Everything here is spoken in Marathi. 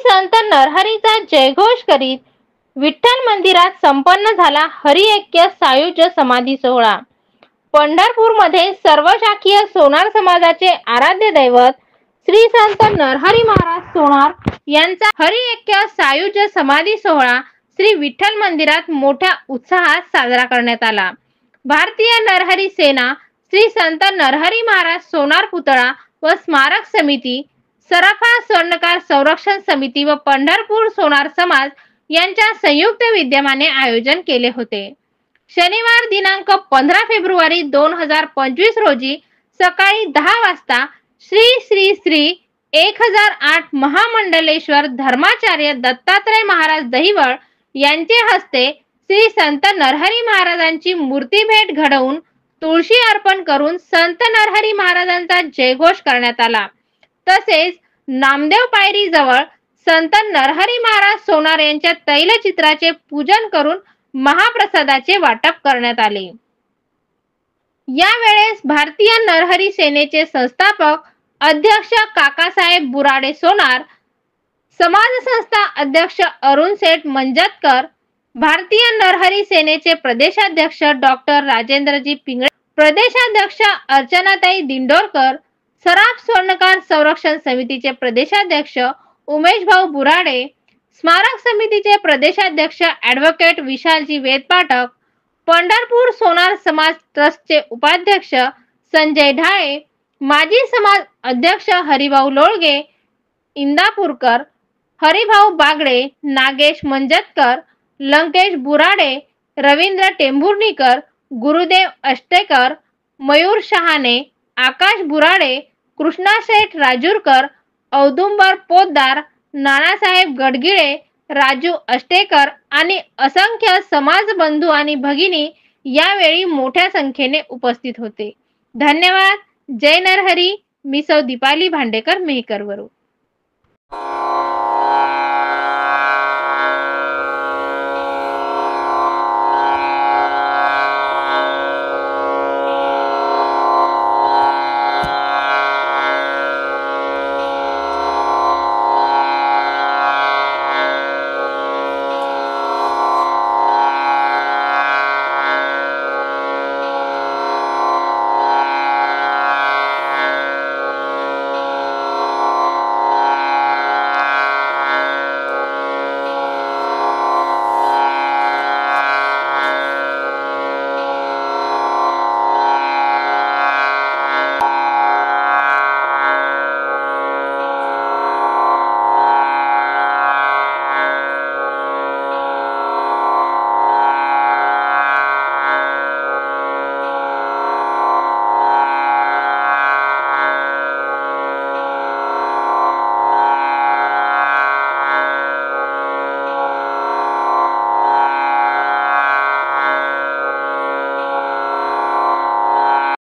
संत नरहरीचा जयघोष करीत विठ्ठल मंदिरात संपन्न झाला हरिऐक्य सायुज्य समाधी सोहळा। पंढरपूरमध्ये सर्वशाखीय सोनार समाजाचे आराध्य दैवत श्री संत नरहरी महाराज सोनार यांचा हरिऐक्य सायुज्य समाधी सोहळा श्री विठ्ठल मंदिरात मोठ्या उत्साहात साजरा करण्यात आला। भारतीय नरहरी सेना, श्री संत नरहरी महाराज सोनार पुतळा व स्मारक समिती, सराफा स्वर्णकार संरक्षण समिती व पंढरपूर सोनार समाज यांच्या संयुक्त विद्यमाने आयोजन केले होते। शनिवार दिनांक 15 फेब्रुवारी 2025 रोजी सकाळी 10 वाजता श्री श्री श्री 1008 महामंडलेश्वर धर्माचार्य दत्तात्रय महाराज दहिवळ यांचे हस्ते श्री संत नरहरी महाराजांची मूर्ती भेट घडवून तुळशी अर्पण करून संत नरहरी महाराजांचा जयघोष करण्यात आला। तसेच नामदेव पायरी जवळ संत नरहरी महाराज सोनार यांच्या तैलचित्राचे पूजन करून महाप्रसादाचे वाटप करण्यात आले। यावेळेस भारतीय नरहरी सेनेचे संस्थापक अध्यक्ष काकासाहेब बुराडे सोनार, समाज संस्था अध्यक्ष अरुण सेठ मंजतकर, भारतीय नरहरी सेनेचे प्रदेशाध्यक्ष डॉक्टर राजेंद्रजी पिंगळे, प्रदेशाध्यक्ष अर्चनाताई दिंडोरकर, सराफ स्वर्णकार संरक्षण समितीचे प्रदेशाध्यक्ष उमेश भाऊ बुराडे, स्मारक समितीचे प्रदेशाध्यक्ष ॲडव्होकेट विशालजी वेदपाठक, पंढरपूर सोनार समाज ट्रस्टचे उपाध्यक्ष संजय ढाळे, माजी समाज अध्यक्ष हरिभाऊ लोळगे इंदापूरकर, हरिभाऊ बागडे, नागेश मंजतकर, लंकेश बुराडे, रवींद्र टेंभुर्णीकर, गुरुदेव अष्टेकर, मयूर शहाणे, आकाश बुराडे, कृष्णाशेठ राजूरकर, औदुंबर पोद्दार, नानासाहेब गडगिळे, राजू अष्टेकर आणि असंख्य समाज बंधू आणि भगिनी यावेळी मोठ्या संख्येने उपस्थित होते। धन्यवाद। जय नरहरी। मी सौ दीपाली भांडेकर मेहकरवरून।